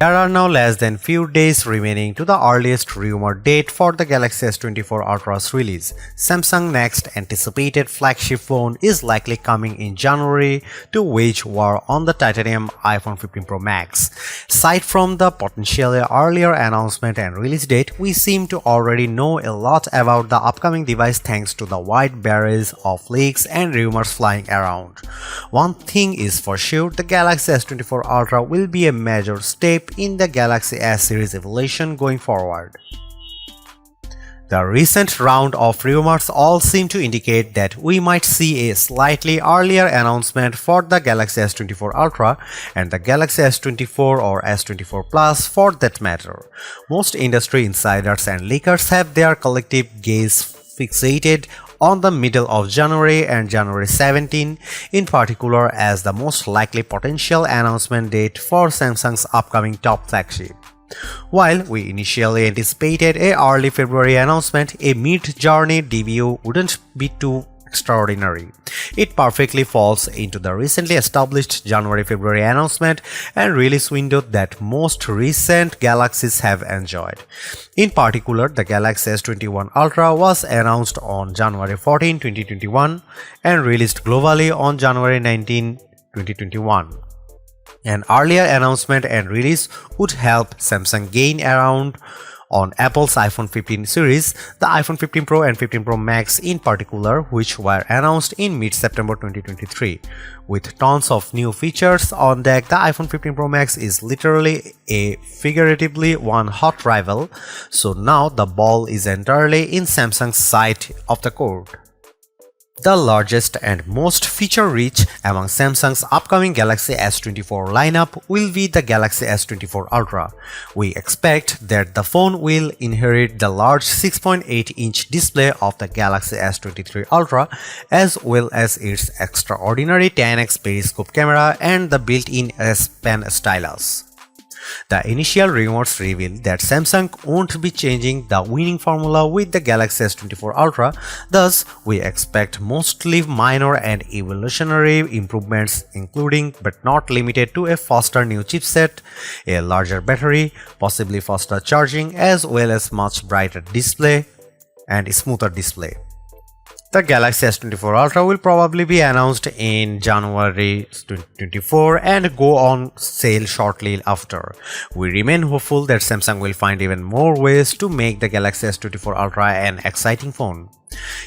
There are now less than few days remaining to the earliest rumored date for the Galaxy S24 Ultra's release. Samsung's next anticipated flagship phone is likely coming in January to wage war on the titanium iPhone 15 Pro Max. Aside from the potentially earlier announcement and release date, we seem to already know a lot about the upcoming device thanks to the wide barrage of leaks and rumors flying around. One thing is for sure, the Galaxy S24 Ultra will be a major step in the Galaxy S series evolution going forward. The recent round of rumors all seem to indicate that we might see a slightly earlier announcement for the Galaxy S24 Ultra and the Galaxy S24 or S24 Plus for that matter. Most industry insiders and leakers have their collective gaze fixated on the middle of January and January 17 in particular as the most likely potential announcement date for Samsung's upcoming top flagship. While we initially anticipated a early February announcement, a mid-journey debut wouldn't be too extraordinary. It perfectly falls into the recently established January-February announcement and release window that most recent Galaxies have enjoyed. In particular, the Galaxy S21 Ultra was announced on January 14, 2021 and released globally on January 19, 2021. An earlier announcement and release would help Samsung gain ground on Apple's iPhone 15 series, the iPhone 15 Pro and 15 Pro Max in particular, which were announced in mid-September 2023. With tons of new features on deck, the iPhone 15 Pro Max is literally a figuratively one hot rival, so now the ball is entirely in Samsung's side of the court. The largest and most feature-rich among Samsung's upcoming Galaxy S24 lineup will be the Galaxy S24 Ultra. We expect that the phone will inherit the large 6.8-inch display of the Galaxy S23 Ultra as well as its extraordinary 10x periscope camera and the built-in S Pen stylus. The initial rumors reveal that Samsung won't be changing the winning formula with the Galaxy S24 Ultra, thus we expect mostly minor and evolutionary improvements including but not limited to a faster new chipset, a larger battery, possibly faster charging as well as much brighter display and smoother display. The Galaxy S24 Ultra will probably be announced in January 2024 and go on sale shortly after. We remain hopeful that Samsung will find even more ways to make the Galaxy S24 Ultra an exciting phone.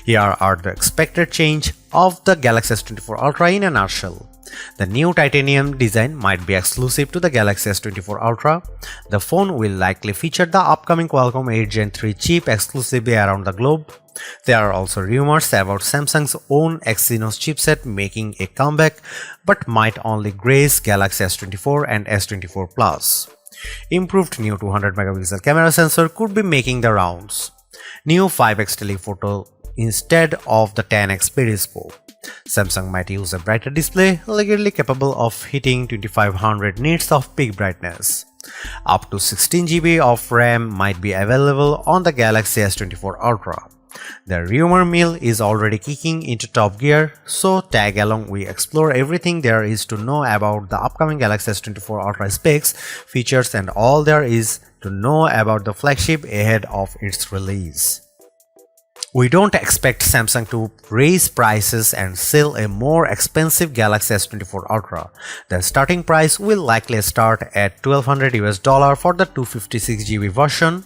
Here are the expected change of the Galaxy S24 Ultra in a nutshell. The new titanium design might be exclusive to the Galaxy S24 Ultra. The phone will likely feature the upcoming Qualcomm 8 Gen 3 chip exclusively around the globe. There are also rumors about Samsung's own Exynos chipset making a comeback but might only grace Galaxy S24 and S24 Plus. Improved new 200 megapixel camera sensor could be making the rounds. New 5x telephoto instead of the 10x periscope. Samsung might use a brighter display, legally capable of hitting 2500 nits of peak brightness. Up to 16 GB of RAM might be available on the Galaxy S24 Ultra. The rumor mill is already kicking into top gear, so tag along we explore everything there is to know about the upcoming Galaxy S24 Ultra specs, features and all there is to know about the flagship ahead of its release. We don't expect Samsung to raise prices and sell a more expensive Galaxy S24 Ultra. The starting price will likely start at $1200 for the 256 GB version,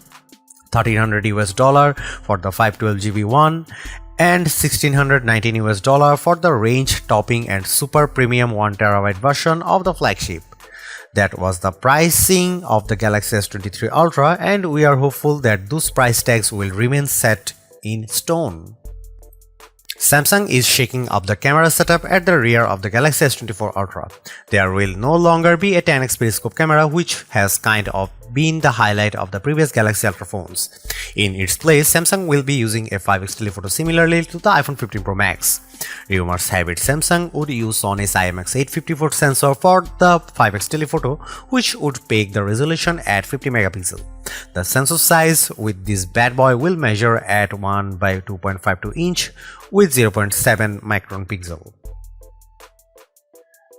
$1300 for the 512 GB one, and $1619 for the range-topping and super premium 1TB version of the flagship. That was the pricing of the Galaxy S23 Ultra, and we are hopeful that those price tags will remain set in stone. Samsung is shaking up the camera setup at the rear of the Galaxy S24 Ultra. There will no longer be a 10x periscope camera, which has kind of been the highlight of the previous Galaxy Ultra phones. In its place, Samsung will be using a 5x telephoto similarly to the iPhone 15 Pro Max. Rumors have it Samsung would use Sony's IMX854 sensor for the 5x telephoto, which would peg the resolution at 50 megapixel. The sensor size with this bad boy will measure at 1 by 2.52 inch with 0.7 micron pixel.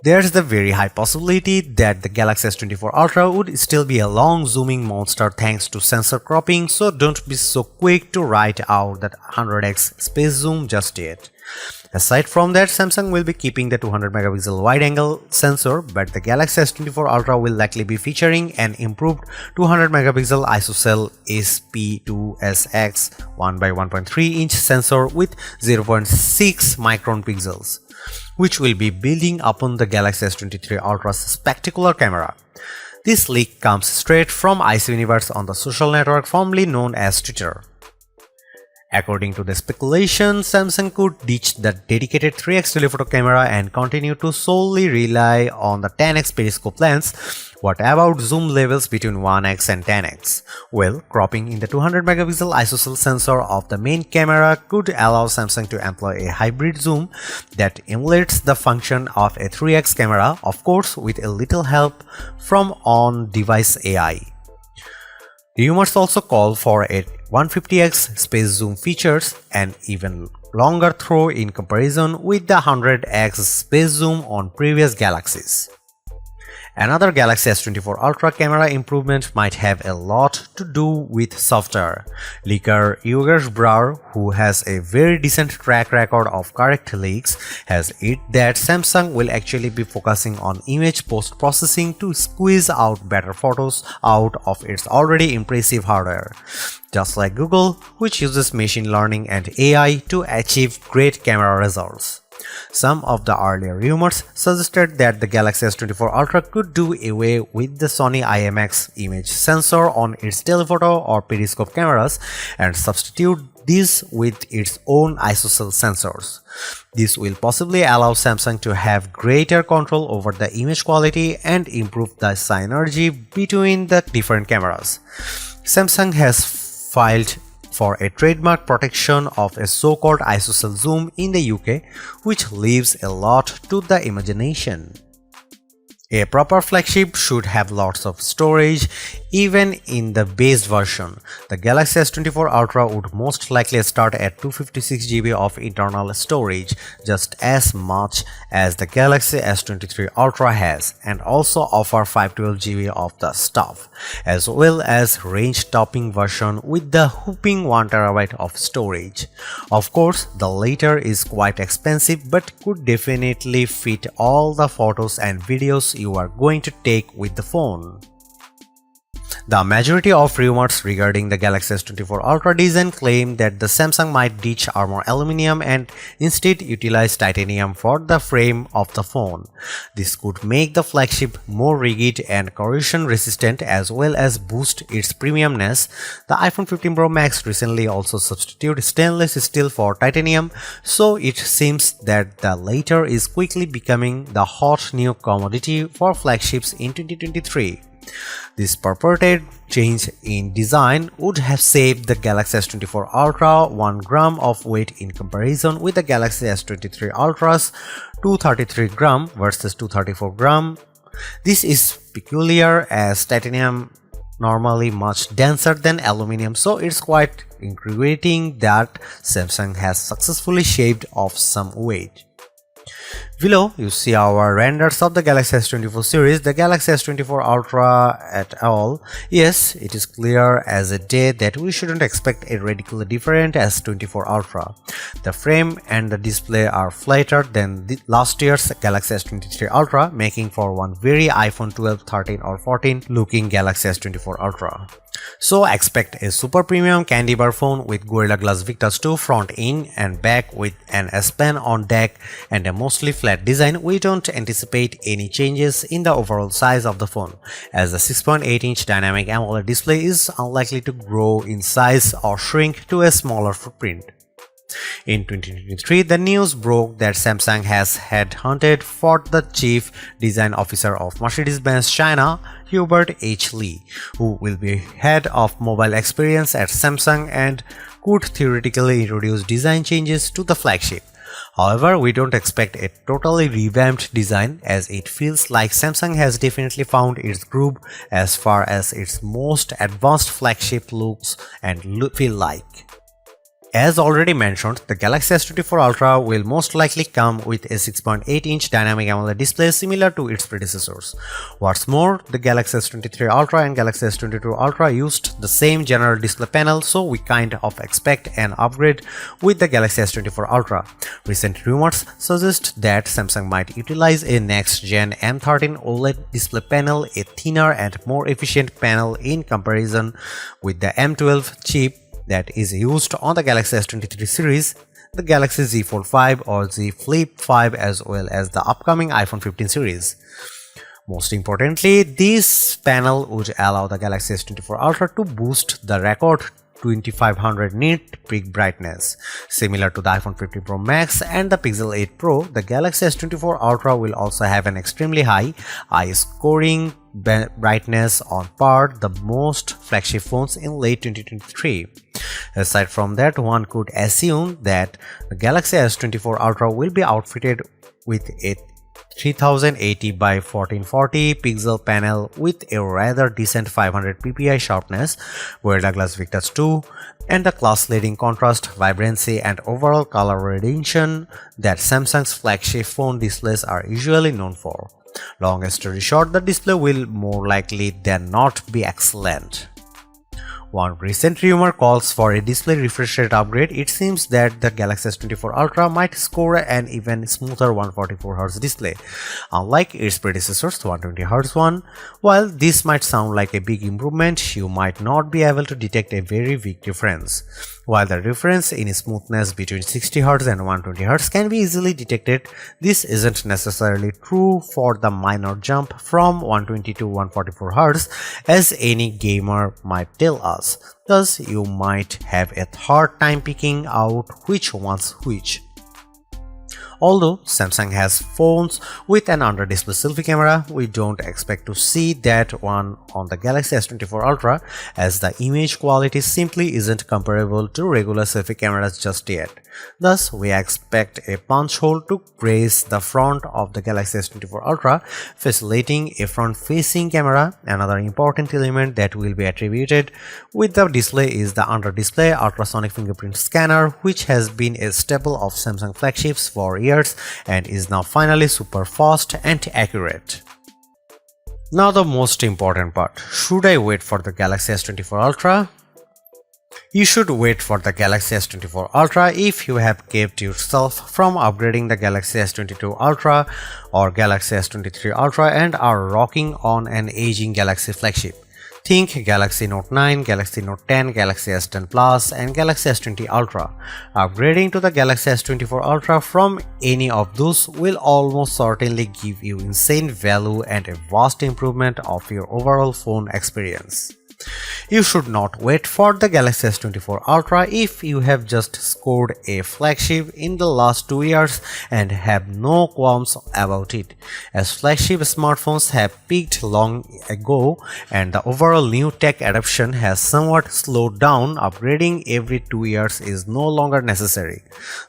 There's the very high possibility that the Galaxy S24 Ultra would still be a long zooming monster thanks to sensor cropping, so don't be so quick to write out that 100x space zoom just yet. Aside from that, Samsung will be keeping the 200 megapixel wide-angle sensor, but the Galaxy S24 Ultra will likely be featuring an improved 200 megapixel ISOCELL SP2SX 1x1.3 inch sensor with 0.6 micron pixels, which will be building upon the Galaxy S23 Ultra's spectacular camera. This leak comes straight from ISOCELL on the social network formerly known as Twitter. According to the speculation, Samsung could ditch the dedicated 3x telephoto camera and continue to solely rely on the 10x periscope lens. What about zoom levels between 1x and 10x? Well, cropping in the 200 megapixel ISOCELL sensor of the main camera could allow Samsung to employ a hybrid zoom that emulates the function of a 3x camera, of course with a little help from on-device AI. Rumors also call for a 150x space zoom features, an even longer throw in comparison with the 100x space zoom on previous Galaxies. Another Galaxy S24 Ultra camera improvement might have a lot to do with software. Leaker Yogesh Brar, who has a very decent track record of correct leaks, has it that Samsung will actually be focusing on image post-processing to squeeze out better photos out of its already impressive hardware. Just like Google, which uses machine learning and AI to achieve great camera results. Some of the earlier rumors suggested that the Galaxy S24 Ultra could do away with the Sony IMX image sensor on its telephoto or periscope cameras and substitute these with its own ISOCELL sensors. This will possibly allow Samsung to have greater control over the image quality and improve the synergy between the different cameras. Samsung has filed for a trademark protection of a so-called ISOCELL zoom in the UK, which leaves a lot to the imagination. A proper flagship should have lots of storage. Even in the base version, the Galaxy S24 Ultra would most likely start at 256 GB of internal storage, just as much as the Galaxy S23 Ultra has, and also offer 512 GB of the stuff, as well as range-topping version with the whopping 1 TB of storage. Of course, the latter is quite expensive but could definitely fit all the photos and videos you are going to take with the phone. The majority of rumors regarding the Galaxy S24 Ultra design claim that the Samsung might ditch armor aluminum and instead utilize titanium for the frame of the phone. This could make the flagship more rigid and corrosion resistant as well as boost its premiumness. The iPhone 15 Pro Max recently also substituted stainless steel for titanium, so it seems that the latter is quickly becoming the hot new commodity for flagships in 2023. This purported change in design would have saved the Galaxy S24 Ultra 1 gram of weight in comparison with the Galaxy S23 Ultra's 233 gram versus 234 gram. This is peculiar as titanium normally much denser than aluminum, so it's quite intriguing that Samsung has successfully shaved off some weight. Below, you see our renders of the Galaxy S24 series, the Galaxy S24 Ultra et al. Yes, it is clear as a day that we shouldn't expect a radically different S24 Ultra. The frame and the display are flatter than the last year's Galaxy S23 Ultra, making for one very iPhone 12, 13 or 14 looking Galaxy S24 Ultra. So expect a super premium candy bar phone with Gorilla Glass Victus 2 front in and back with an S Pen on deck and a mostly flat design. We don't anticipate any changes in the overall size of the phone, as the 6.8-inch dynamic AMOLED display is unlikely to grow in size or shrink to a smaller footprint. In 2023, the news broke that Samsung has headhunted for the chief design officer of Mercedes-Benz China, Hubert H. Lee, who will be head of mobile experience at Samsung and could theoretically introduce design changes to the flagship. However, we don't expect a totally revamped design, as it feels like Samsung has definitely found its groove as far as its most advanced flagship looks and feel like. As already mentioned, the Galaxy S24 Ultra will most likely come with a 6.8-inch dynamic AMOLED display similar to its predecessors. What's more, the Galaxy S23 Ultra and Galaxy S22 Ultra used the same general display panel, so we kind of expect an upgrade with the Galaxy S24 Ultra. Recent rumors suggest that Samsung might utilize a next-gen M13 OLED display panel, a thinner and more efficient panel in comparison with the M12 chip that is used on the Galaxy S23 series, the Galaxy Z Fold 5 or Z Flip 5, as well as the upcoming iPhone 15 series. Most importantly, this panel would allow the Galaxy S24 Ultra to boost the record 2500 nit peak brightness. Similar to the iPhone 15 Pro Max and the Pixel 8 Pro, the Galaxy S24 Ultra will also have an extremely high eye scoring brightness on par the most flagship phones in late 2023. Aside from that, one could assume that the Galaxy S24 Ultra will be outfitted with a 3080 by 1440 pixel panel with a rather decent 500 ppi sharpness, Gorilla Glass Victus 2, and the class-leading contrast, vibrancy, and overall color radiation that Samsung's flagship phone displays are usually known for. Long story short, the display will more likely than not be excellent. One recent rumor calls for a display refresh rate upgrade. It seems that the Galaxy S24 Ultra might score an even smoother 144Hz display, unlike its predecessor's 120Hz one. While this might sound like a big improvement, you might not be able to detect a very big difference. While the difference in smoothness between 60Hz and 120Hz can be easily detected, this isn't necessarily true for the minor jump from 120 to 144Hz, as any gamer might tell us. Thus, you might have a hard time picking out which one's which. Although Samsung has phones with an under-display selfie camera, we don't expect to see that one on the Galaxy S24 Ultra, as the image quality simply isn't comparable to regular selfie cameras just yet. Thus, we expect a punch hole to grace the front of the Galaxy S24 Ultra, facilitating a front-facing camera. Another important element that will be attributed with the display is the under-display ultrasonic fingerprint scanner, which has been a staple of Samsung flagships for years and is now finally super fast and accurate. Now the most important part, should I wait for the Galaxy S24 Ultra? You should wait for the Galaxy S24 Ultra if you have kept yourself from upgrading the Galaxy S22 Ultra or Galaxy S23 Ultra and are rocking on an aging Galaxy flagship. Think Galaxy Note 9, Galaxy Note 10, Galaxy S10 Plus, and Galaxy S20 Ultra. Upgrading to the Galaxy S24 Ultra from any of those will almost certainly give you insane value and a vast improvement of your overall phone experience. You should not wait for the Galaxy S24 Ultra if you have just scored a flagship in the last 2 years and have no qualms about it, as flagship smartphones have peaked long ago and the overall new tech adoption has somewhat slowed down. Upgrading every 2 years is no longer necessary.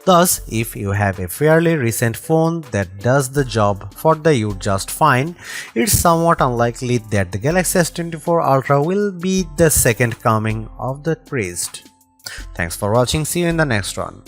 Thus, if you have a fairly recent phone that does the job for you just fine, it's somewhat unlikely that the Galaxy S24 Ultra will be the second coming of the praised. Thanks for watching. See you in the next one.